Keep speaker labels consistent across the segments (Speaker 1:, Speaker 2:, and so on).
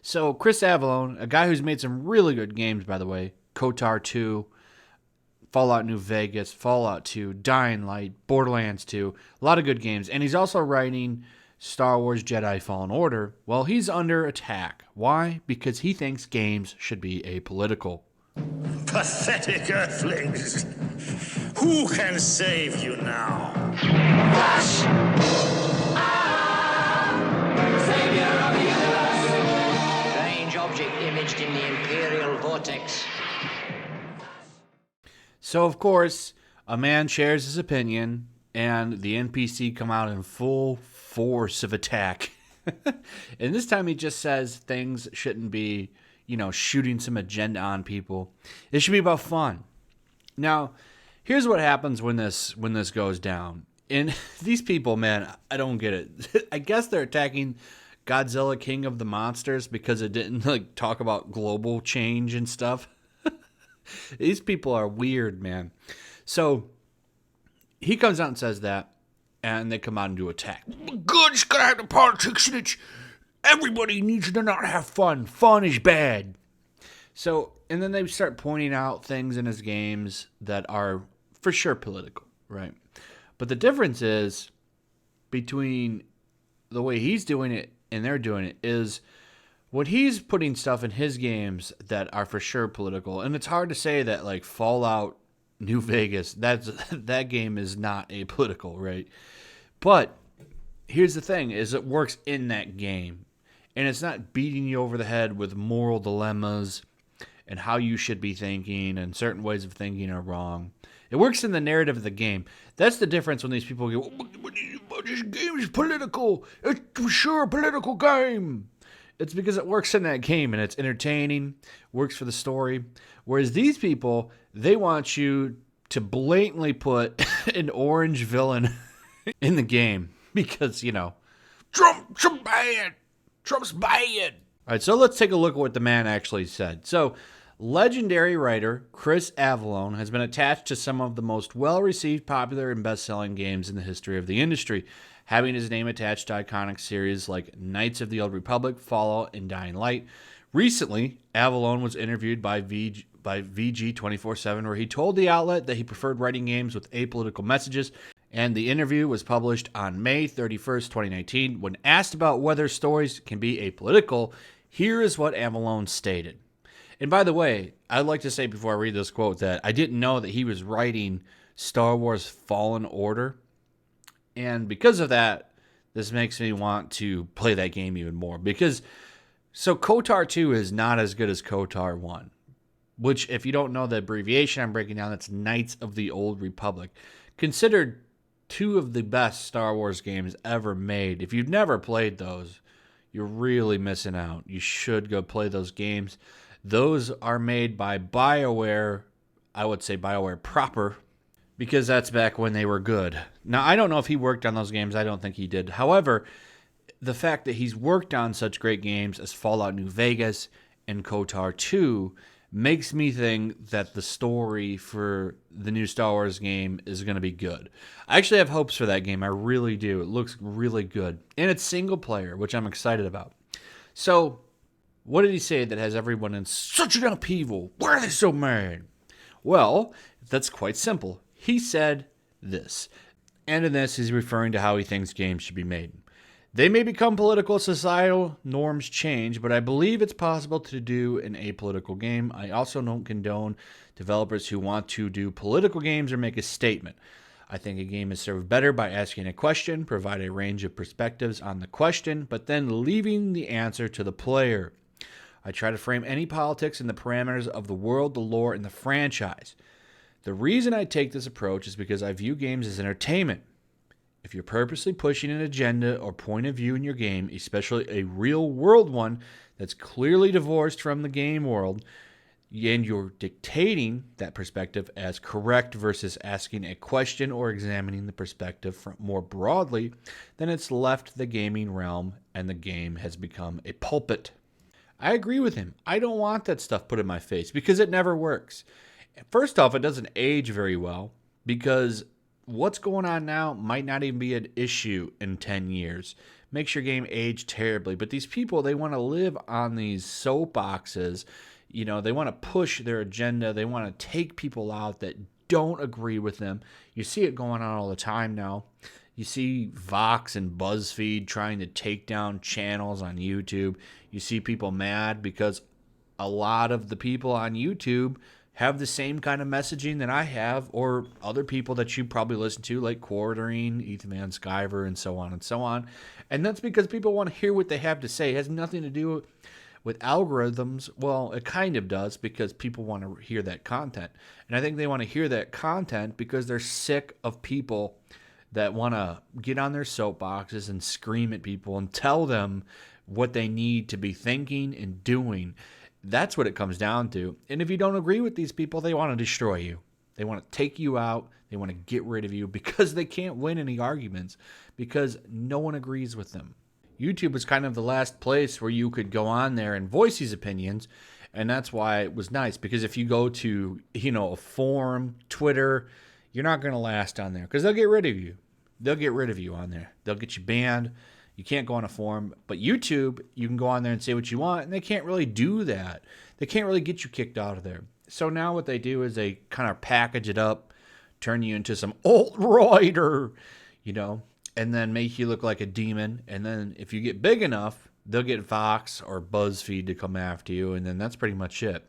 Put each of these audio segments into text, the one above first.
Speaker 1: So Chris Avellone, a guy who's made some really good games, by the way, KOTOR 2, Fallout New Vegas, Fallout 2, Dying Light, Borderlands 2, a lot of good games. And he's also writing Star Wars Jedi Fallen Order. Well, he's under attack. Why? Because he thinks games should be apolitical.
Speaker 2: Pathetic earthlings! Who can save you now?
Speaker 3: Flash! Savior of the universe! Strange object imaged in the Imperial vortex.
Speaker 1: So, of course, a man shares his opinion, and the NPC come out in full force of attack. And this time he just says things shouldn't be, shooting some agenda on people. It should be about fun. Now, here's what happens when this goes down. And these people, man, I don't get it. I guess they're attacking Godzilla King of the Monsters because it didn't talk about global change and stuff. These people are weird, man. So he comes out and says that, and they come out and do attack. Good, it's gonna have the politics in it. Everybody needs to not have fun. Fun is bad. So, and then they start pointing out things in his games that are for sure political, right? But the difference is between the way he's doing it and they're doing it is when he's putting stuff in his games that are for sure political, and it's hard to say that like Fallout New Vegas, that game is not apolitical, right? But here's the thing, is it works in that game. And it's not beating you over the head with moral dilemmas and how you should be thinking and certain ways of thinking are wrong. It works in the narrative of the game. That's the difference when these people go, this game is political. It's for sure a political game. It's because it works in that game and it's entertaining, works for the story. Whereas these people, they want you to blatantly put an orange villain in the game because, Trump's bad. Trump's bad. All right, so let's take a look at what the man actually said. So, legendary writer Chris Avellone has been attached to some of the most well-received, popular, and best-selling games in the history of the industry, having his name attached to iconic series like Knights of the Old Republic, Fallout, and Dying Light. Recently, Avellone was interviewed by VG 24/7, where he told the outlet that he preferred writing games with apolitical messages, and the interview was published on May 31st, 2019. When asked about whether stories can be apolitical, here is what Avellone stated. And by the way, I'd like to say before I read this quote that I didn't know that he was writing Star Wars Fallen Order. And because of that, this makes me want to play that game even more. So KOTOR 2 is not as good as KOTOR 1. Which, if you don't know the abbreviation I'm breaking down, that's Knights of the Old Republic. Considered two of the best Star Wars games ever made. If you've never played those, you're really missing out. You should go play those games. Those are made by BioWare. I would say BioWare proper, because that's back when they were good. Now, I don't know if he worked on those games. I don't think he did. However, the fact that he's worked on such great games as Fallout New Vegas and KOTOR 2 makes me think that the story for the new Star Wars game is going to be good. I actually have hopes for that game. I really do. It looks really good. And it's single player, which I'm excited about. So, what did he say that has everyone in such an upheaval? Why are they so mad? Well, that's quite simple. He said this. And in this, he's referring to how he thinks games should be made. They may become political, societal norms change, but I believe it's possible to do an apolitical game. I also don't condone developers who want to do political games or make a statement. I think a game is served better by asking a question, provide a range of perspectives on the question, but then leaving the answer to the player. I try to frame any politics in the parameters of the world, the lore, and the franchise. The reason I take this approach is because I view games as entertainment. If you're purposely pushing an agenda or point of view in your game, especially a real-world one that's clearly divorced from the game world, and you're dictating that perspective as correct versus asking a question or examining the perspective more broadly, then it's left the gaming realm and the game has become a pulpit. I agree with him. I don't want that stuff put in my face because it never works. First off, it doesn't age very well because what's going on now might not even be an issue in 10 years makes your game age terribly. But these people, they want to live on these soapboxes. You know, they want to push their agenda. They want to take people out that don't agree with them. You see it going on all the time now. You see Vox and BuzzFeed trying to take down channels on YouTube. You see people mad because a lot of the people on YouTube have the same kind of messaging that I have, or other people that you probably listen to, like Quartering, Ethan Van Sciver, and so on and so on. And that's because people want to hear what they have to say. It has nothing to do with algorithms. Well, it kind of does, because people want to hear that content. And I think they want to hear that content because they're sick of people that want to get on their soapboxes and scream at people and tell them what they need to be thinking and doing. That's what it comes down to. And if you don't agree with these people, they want to destroy you. They want to take you out. They want to get rid of you because they can't win any arguments, because no one agrees with them. YouTube was kind of the last place where you could go on there and voice these opinions. And that's why it was nice, because if you go to, a forum, Twitter, you're not going to last on there, because they'll get rid of you. They'll get rid of you on there. They'll get you banned. You can't go on a forum. But YouTube, you can go on there and say what you want, and they can't really do that. They can't really get you kicked out of there. So now what they do is they kind of package it up, turn you into some alt-righter, and then make you look like a demon. And then if you get big enough, they'll get Vox or BuzzFeed to come after you, and then that's pretty much it.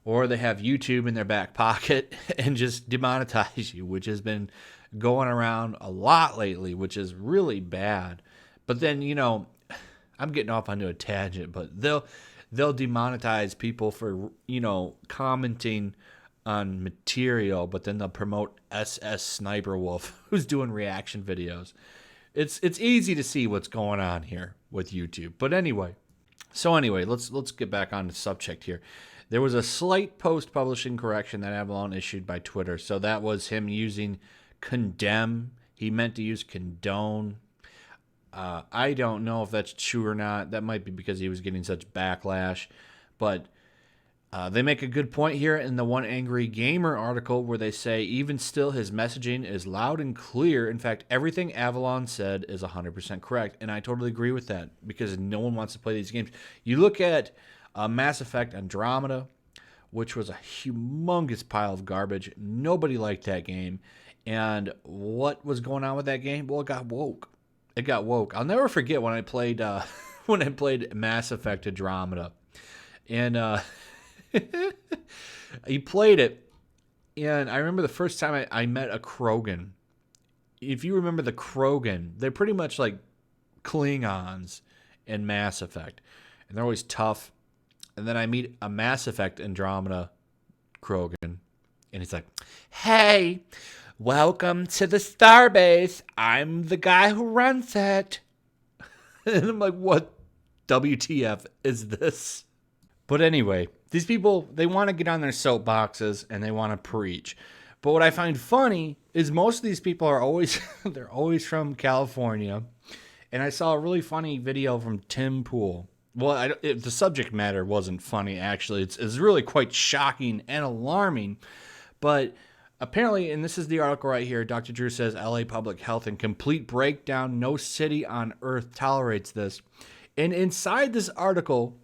Speaker 1: Or they have YouTube in their back pocket and just demonetize you, which has been going around a lot lately, which is really bad. But then, I'm getting off onto a tangent, but they'll demonetize people for, commenting on material, but then they'll promote SS Sniper Wolf, who's doing reaction videos. It's easy to see what's going on here with YouTube. But anyway, let's get back on the subject here. There was a slight post-publishing correction that Avellone issued by Twitter. So that was him using condemn. He meant to use condone. I don't know if that's true or not. That might be because he was getting such backlash. But they make a good point here in the One Angry Gamer article, where they say, even still, his messaging is loud and clear. In fact, everything Avellone said is 100% correct. And I totally agree with that, because no one wants to play these games. You look at Mass Effect Andromeda, which was a humongous pile of garbage. Nobody liked that game. And what was going on with that game? Well, it got woke. I'll never forget when I played Mass Effect Andromeda, and he played it, and I remember the first time I met a Krogan. If you remember the Krogan, they're pretty much like Klingons in Mass Effect, and they're always tough. And then I meet a Mass Effect Andromeda Krogan, and he's like, "Hey, welcome to the starbase. I'm the guy who runs it." And I'm like, what WTF is this? But anyway, these people, they want to get on their soapboxes and they want to preach. But what I find funny is most of these people are always, they're always from California. And I saw a really funny video from Tim Pool. Well, the subject matter wasn't funny, actually. It's really quite shocking and alarming. But apparently, and this is the article right here, Dr. Drew says, LA Public Health in complete breakdown. No city on earth tolerates this. And inside this article,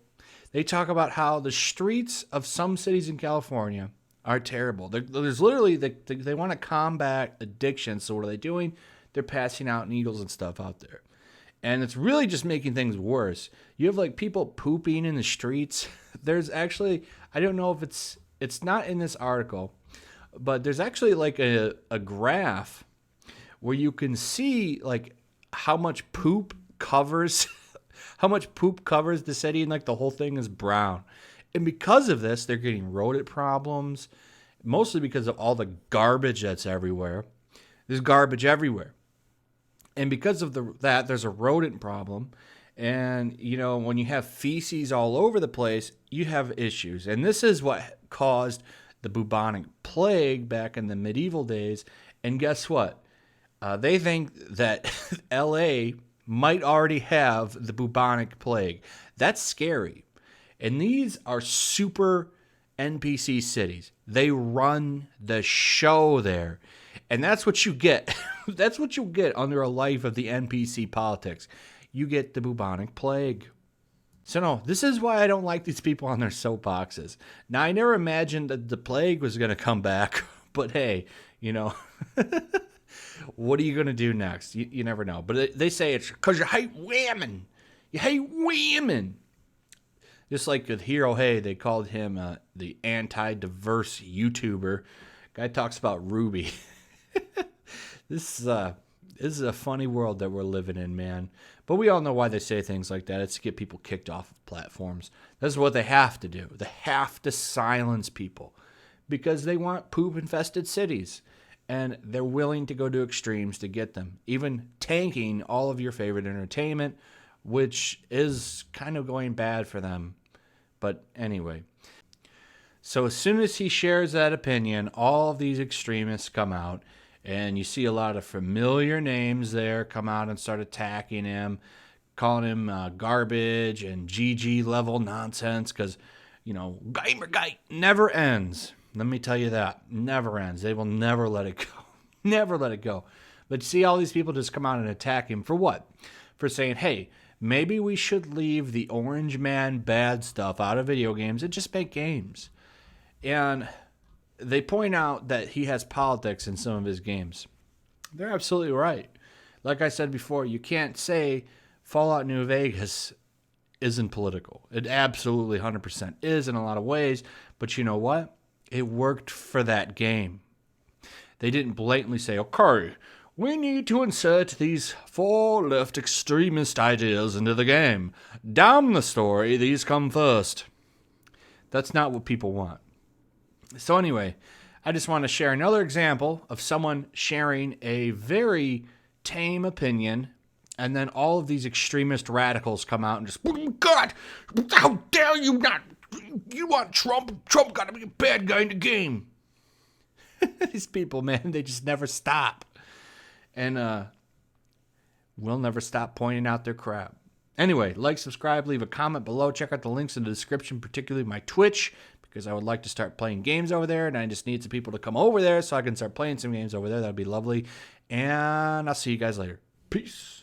Speaker 1: they talk about how the streets of some cities in California are terrible. There's literally, they want to combat addiction. So what are they doing? They're passing out needles and stuff out there. And it's really just making things worse. You have like people pooping in the streets. There's actually, I don't know if it's not in this article, but there's actually like a graph where you can see like how much poop covers the city, and like the whole thing is brown. And because of this, they're getting rodent problems, mostly because of all the garbage that's everywhere. There's garbage everywhere. And because of that, there's a rodent problem. And, when you have feces all over the place, you have issues. And this is what caused the bubonic plague back in the medieval days. And guess what? They think that LA might already have the bubonic plague. That's scary. And these are super NPC cities. They run the show there. And that's what you get. That's what you'll get under a life of the NPC politics. you get the bubonic plague. So no, this is why I don't like these people on their soapboxes. Now, I never imagined that the plague was going to come back, but hey, what are you going to do next? You never know. But they say it's because you hate women. You hate women. Just like with Hero Hey, they called him the anti-diverse YouTuber. Guy talks about Ruby. This is a funny world that we're living in, man. But we all know why they say things like that. It's to get people kicked off of platforms. That's what they have to do. They have to silence people because they want poop-infested cities. And they're willing to go to extremes to get them, even tanking all of your favorite entertainment, which is kind of going bad for them. But anyway, so as soon as he shares that opinion, all of these extremists come out, and you see a lot of familiar names there come out and start attacking him, calling him garbage and GG level nonsense because, Gamergate never ends. Let me tell you that. Never ends. They will never let it go. Never let it go. But you see all these people just come out and attack him for what? For saying, hey, maybe we should leave the orange man bad stuff out of video games and just make games. And they point out that he has politics in some of his games. They're absolutely right. Like I said before, you can't say Fallout New Vegas isn't political. It absolutely 100% is in a lot of ways. But you know what? It worked for that game. They didn't blatantly say, okay, we need to insert these 4 left extremist ideas into the game. Damn the story, these come first. That's not what people want. So anyway, I just want to share another example of someone sharing a very tame opinion, and then all of these extremist radicals come out and just, oh God, how dare you not, you want Trump? Trump got to be a bad guy in the game. These people, man, they just never stop. And we'll never stop pointing out their crap. Anyway, like, subscribe, leave a comment below. Check out the links in the description, particularly my Twitch, because I would like to start playing games over there, and I just need some people to come over there so I can start playing some games over there. That would be lovely. And I'll see you guys later. Peace.